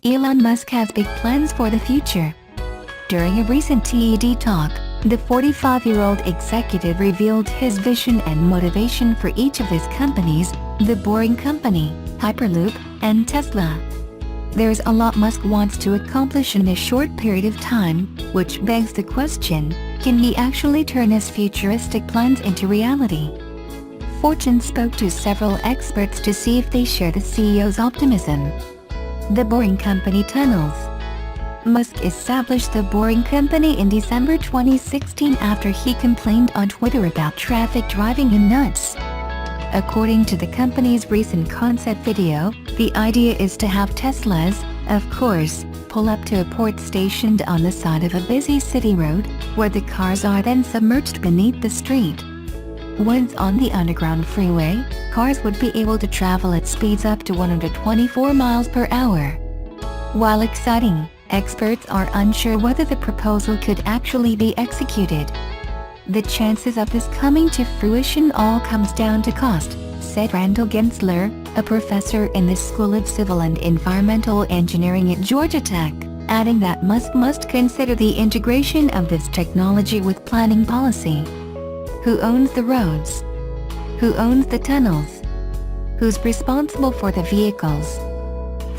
Elon Musk has big plans for the future. During a recent TED talk, the 45-year-old executive revealed his vision and motivation for each of his companies: The Boring Company, Hyperloop, and Tesla. There's a lot Musk wants to accomplish in a short period of time, which begs the question, can he actually turn his futuristic plans into reality? Fortune spoke to several experts to see if they share the CEO's optimism. The Boring Company tunnels. Musk established The Boring Company in December 2016 after he complained on Twitter about traffic driving him nuts. According to the company's recent concept video, the idea is to have Teslas, of course, pull up to a port stationed on the side of a busy city road, where the cars are then submerged beneath the street. Once on the underground freeway, cars would be able to travel at speeds up to 124 miles per hour. While exciting, experts are unsure whether the proposal could actually be executed. The chances of this coming to fruition all comes down to cost, said Randall Gensler, a professor in the School of Civil and Environmental Engineering at Georgia Tech, adding that Musk must consider the integration of this technology with planning policy. Who owns the roads? Who owns the tunnels? Who's responsible for the vehicles?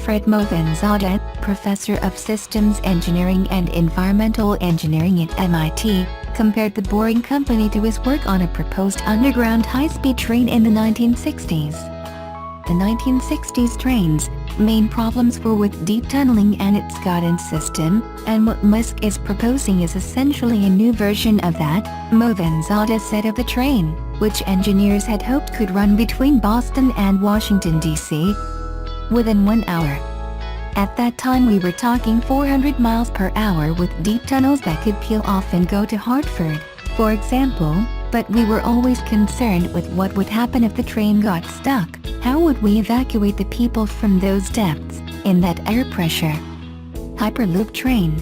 Fred Movenzadeh, professor of systems engineering and environmental engineering at MIT, compared The Boring Company to his work on a proposed underground high-speed train in the 1960s. The 1960s train's main problems were with deep tunneling and its guidance system, and what Musk is proposing is essentially a new version of that, Movenzadeh said of the train, which engineers had hoped could run between Boston and Washington, D.C. within 1 hour. At that time we were talking 400 miles per hour with deep tunnels that could peel off and go to Hartford, for example, but we were always concerned with what would happen if the train got stuck. How would we evacuate the people from those depths, in that air pressure? Hyperloop train.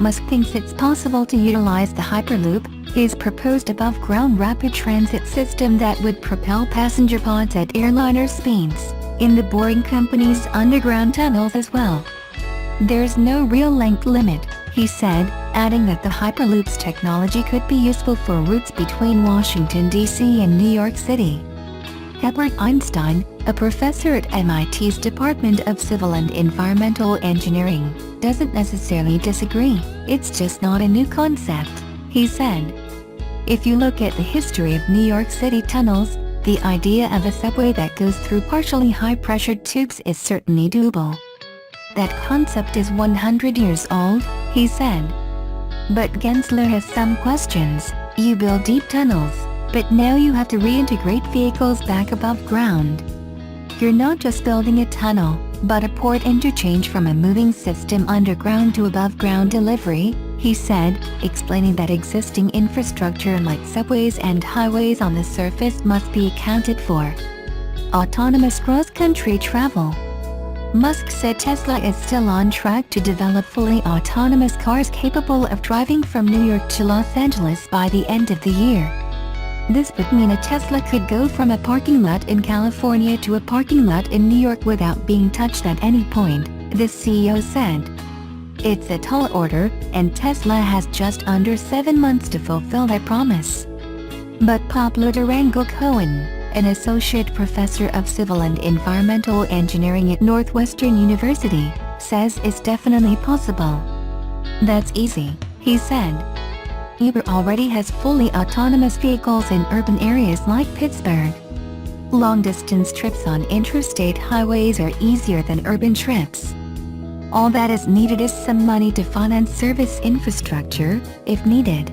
Musk thinks it's possible to utilize the Hyperloop, his proposed above-ground rapid transit system that would propel passenger pods at airliner speeds, in the Boring Company's underground tunnels as well. There's no real length limit, he said, adding that the Hyperloop's technology could be useful for routes between Washington, D.C. and New York City. Albert Einstein, a professor at MIT's Department of Civil and Environmental Engineering, doesn't necessarily disagree. It's just not a new concept, he said. If you look at the history of New York City tunnels, the idea of a subway that goes through partially high-pressured tubes is certainly doable. That concept is 100 years old, he said. But Gensler has some questions. You build deep tunnels, but now you have to reintegrate vehicles back above ground. You're not just building a tunnel, but a port interchange from a moving system underground to above-ground delivery, he said, explaining that existing infrastructure like subways and highways on the surface must be accounted for. Autonomous cross-country travel. Musk said Tesla is still on track to develop fully autonomous cars capable of driving from New York to Los Angeles by the end of the year. This would mean a Tesla could go from a parking lot in California to a parking lot in New York without being touched at any point, the CEO said. It's a tall order, and Tesla has just under 7 months to fulfill that promise. But Pablo Durango-Cohen, an associate professor of civil and environmental engineering at Northwestern University, says it's definitely possible. That's easy, he said. Uber already has fully autonomous vehicles in urban areas like Pittsburgh. Long-distance trips on interstate highways are easier than urban trips. All that is needed is some money to finance service infrastructure, if needed.